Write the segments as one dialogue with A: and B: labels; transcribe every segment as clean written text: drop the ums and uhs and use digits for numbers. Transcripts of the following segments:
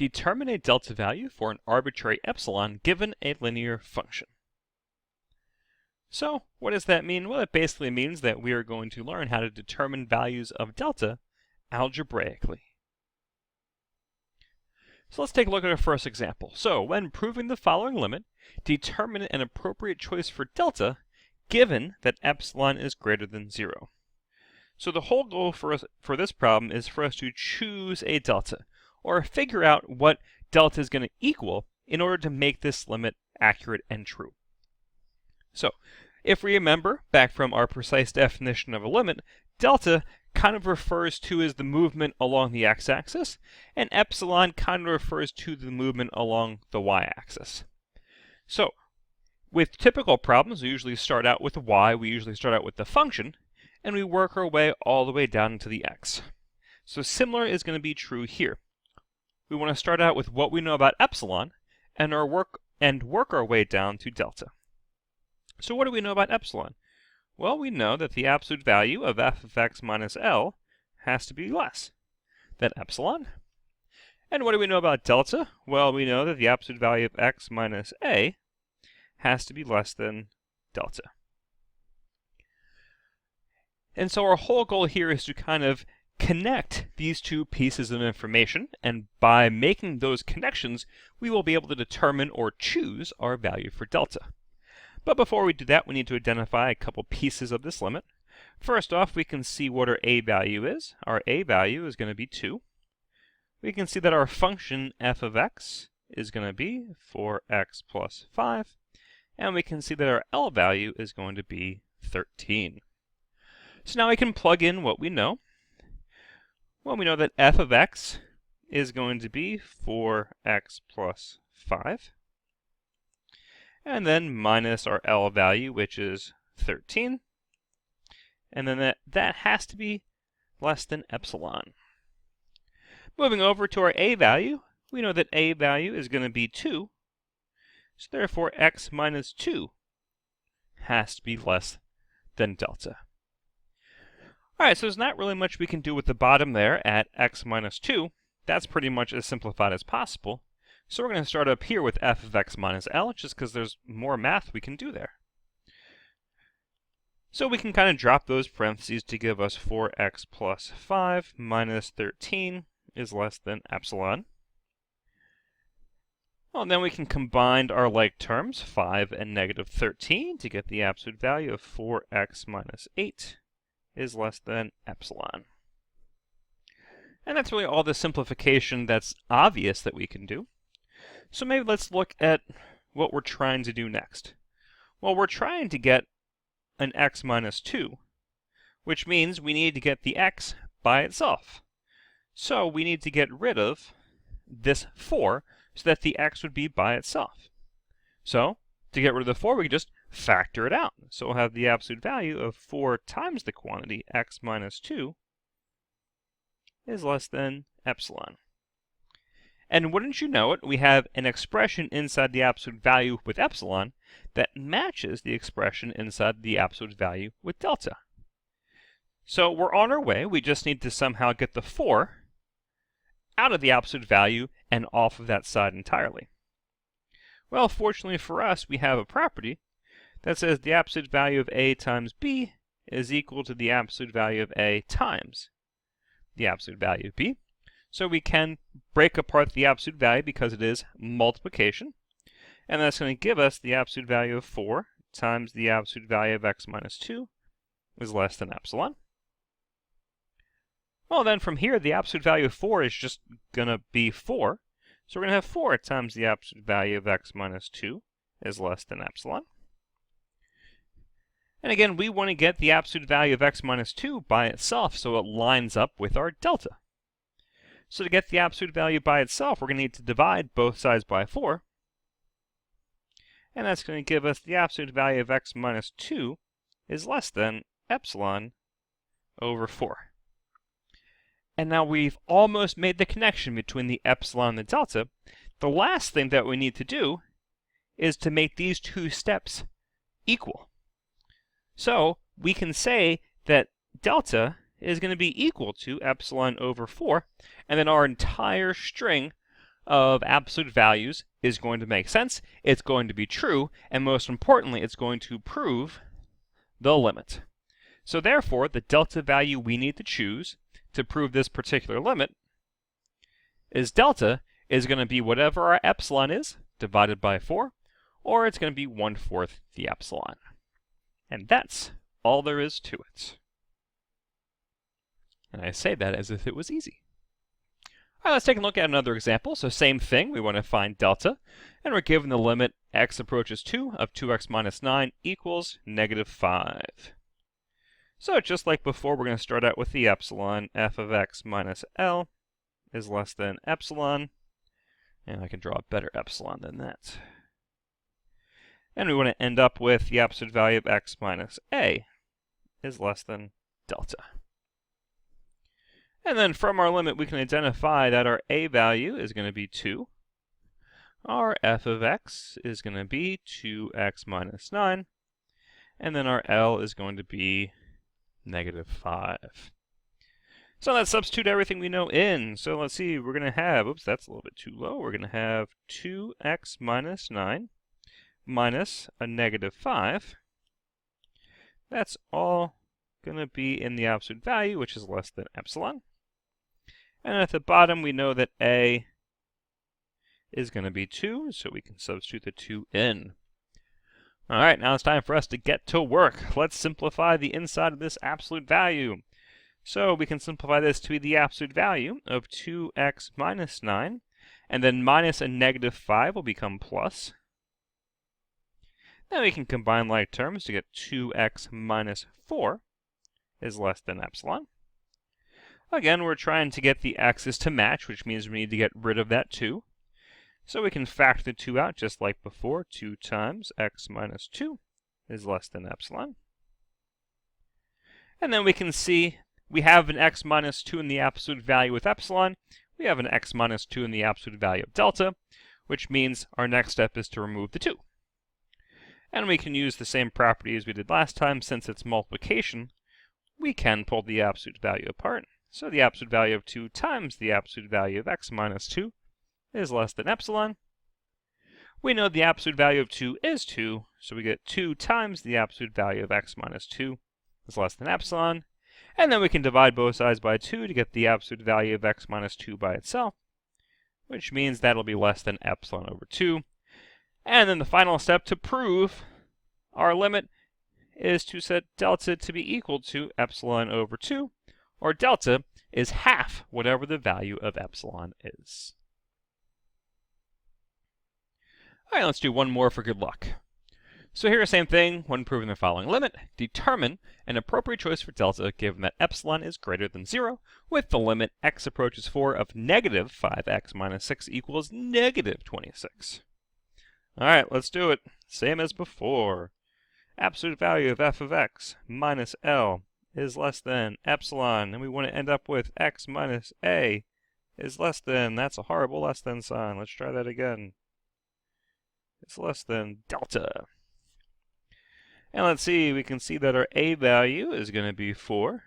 A: Determine a delta value for an arbitrary epsilon given a linear function. So what does that mean? Well, it basically means that we are going to learn how to determine values of delta algebraically. So let's take a look at our first example. So when proving the following limit, determine an appropriate choice for delta given that epsilon is greater than 0. So the whole goal for this problem is for us to choose a delta, or figure out what delta is going to equal in order to make this limit accurate and true. So if we remember back from our precise definition of a limit, delta kind of refers to as the movement along the x-axis, and epsilon kind of refers to the movement along the y-axis. So with typical problems, we usually start out with y, we usually start out with the function, and we work our way all the way down to the x. So similar is going to be true here. We want to start out with what we know about epsilon and work our way down to delta. So what do we know about epsilon? Well, we know that the absolute value of f of x minus L has to be less than epsilon. And what do we know about delta? Well, we know that the absolute value of x minus A has to be less than delta. And so our whole goal here is to kind of connect these two pieces of information, and by making those connections, we will be able to determine or choose our value for delta. But before we do that, we need to identify a couple pieces of this limit. First off, we can see what our a value is. Our a value is going to be 2. We can see that our function f of x is going to be 4x plus 5. And we can see that our L value is going to be 13. So now we can plug in what we know. Well, we know that f of x is going to be 4x plus 5. And then minus our L value, which is 13. And then that has to be less than epsilon. Moving over to our a value, we know that a value is going to be 2. So therefore, x minus 2 has to be less than delta. Alright, so there's not really much we can do with the bottom there at x minus 2. That's pretty much as simplified as possible. So we're going to start up here with f of x minus L, just because there's more math we can do there. So we can kind of drop those parentheses to give us 4x plus 5 minus 13 is less than epsilon. Well, then we can combine our like terms, 5 and negative 13, to get the absolute value of 4x minus 8 is less than epsilon. And that's really all the simplification that's obvious that we can do. So maybe let's look at what we're trying to do next. Well, we're trying to get an x minus 2, which means we need to get the x by itself. So we need to get rid of this 4 so that the x would be by itself. So to get rid of the 4, we can just factor it out. So we'll have the absolute value of 4 times the quantity x minus 2 is less than epsilon. And wouldn't you know it, we have an expression inside the absolute value with epsilon that matches the expression inside the absolute value with delta. So we're on our way. We just need to somehow get the 4 out of the absolute value and off of that side entirely. Well, fortunately for us, we have a property that says the absolute value of a times b is equal to the absolute value of a times the absolute value of b. So we can break apart the absolute value because it is multiplication. And that's going to give us the absolute value of 4 times the absolute value of x minus 2 is less than epsilon. Well, then from here, the absolute value of 4 is just going to be 4. So we're going to have 4 times the absolute value of x minus 2 is less than epsilon. And again, we want to get the absolute value of x minus 2 by itself so it lines up with our delta. So to get the absolute value by itself, we're going to need to divide both sides by 4. And that's going to give us the absolute value of x minus 2 is less than epsilon over 4. And now we've almost made the connection between the epsilon and the delta. The last thing that we need to do is to make these two steps equal. So we can say that delta is going to be equal to epsilon over 4, and then our entire string of absolute values is going to make sense, it's going to be true, and most importantly, it's going to prove the limit. So therefore, the delta value we need to choose to prove this particular limit is delta is going to be whatever our epsilon is divided by 4, or it's going to be 1/4 the epsilon. And that's all there is to it. And I say that as if it was easy. All right, let's take a look at another example. So same thing, we want to find delta, and we're given the limit x approaches 2 of 2x minus 9 equals -5. So just like before, we're going to start out with the epsilon. F of x minus L is less than epsilon. And I can draw a better epsilon than that. And we want to end up with the absolute value of x minus A is less than delta. And then from our limit, we can identify that our A value is going to be 2. Our f of x is going to be 2x minus 9. And then our L is going to be -5. So let's substitute everything we know in. So let's see, we're going to have, oops, that's a little bit too low. We're going to have 2x minus 9 minus a -5. That's all going to be in the absolute value, which is less than epsilon. And at the bottom, we know that A is going to be 2, so we can substitute the 2 in. All right, now it's time for us to get to work. Let's simplify the inside of this absolute value. So we can simplify this to be the absolute value of 2x minus 9, and then minus a -5 will become plus. Then we can combine like terms to get 2x minus 4 is less than epsilon. Again, we're trying to get the x's to match, which means we need to get rid of that 2. So we can factor the 2 out just like before. 2 times x minus 2 is less than epsilon. And then we can see we have an x minus 2 in the absolute value with epsilon. We have an x minus 2 in the absolute value of delta, which means our next step is to remove the 2. And we can use the same property as we did last time. Since it's multiplication, we can pull the absolute value apart. So the absolute value of 2 times the absolute value of x minus 2 is less than epsilon. We know the absolute value of 2 is 2, so we get 2 times the absolute value of x minus 2 is less than epsilon. And then we can divide both sides by 2 to get the absolute value of x minus 2 by itself, which means that'll be less than epsilon over 2. And then the final step to prove our limit is to set delta to be equal to epsilon over 2, or delta is half whatever the value of epsilon is. All right, let's do one more for good luck. So here, same thing, when proving the following limit, determine an appropriate choice for delta given that epsilon is greater than 0, with the limit x approaches 4 of -5x minus 6 equals -26. All right, let's do it. Same as before. Absolute value of f of x minus L is less than epsilon, and we want to end up with x minus A is less than, that's a horrible less than sign. Let's try that again. It's less than delta. And let's see, we can see that our A value is going to be 4.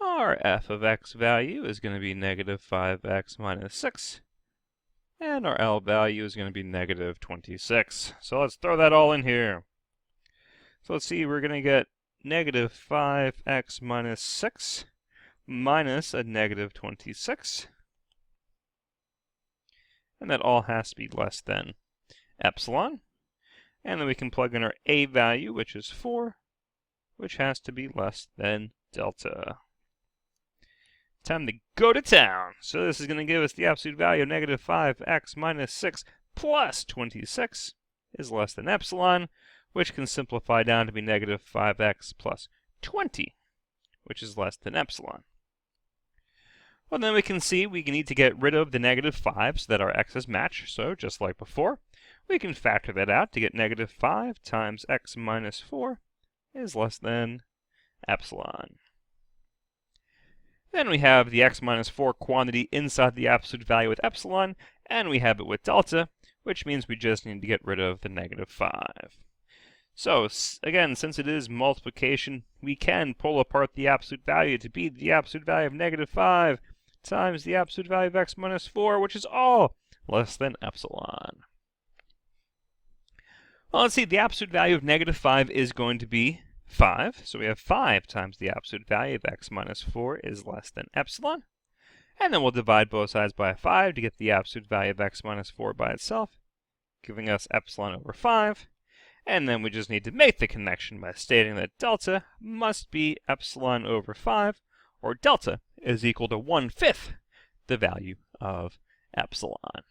A: Our f of x value is going to be -5x minus 6. And our L value is going to be -26. So let's throw that all in here. So let's see, we're going to get -5x minus 6 minus a -26. And that all has to be less than epsilon. And then we can plug in our A value, which is 4, which has to be less than delta. Time to go to town. So this is going to give us the absolute value of -5x minus 6 plus 26 is less than epsilon, which can simplify down to be -5x plus 20, which is less than epsilon. Well, then we can see we need to get rid of the -5 so that our x's match. So just like before, we can factor that out to get -5 times x minus 4 is less than epsilon. Then we have the x minus 4 quantity inside the absolute value with epsilon, and we have it with delta, which means we just need to get rid of the -5. So again, since it is multiplication, we can pull apart the absolute value to be the absolute value of -5 times the absolute value of x minus 4, which is all less than epsilon. Well, let's see, the absolute value of negative 5 is going to be 5. So we have 5 times the absolute value of x minus 4 is less than epsilon. And then we'll divide both sides by 5 to get the absolute value of x minus 4 by itself, giving us epsilon over 5. And then we just need to make the connection by stating that delta must be epsilon over 5, or delta is equal to 1/5 the value of epsilon.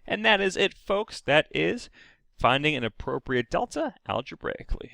A: And that is it, folks. That is finding an appropriate delta algebraically.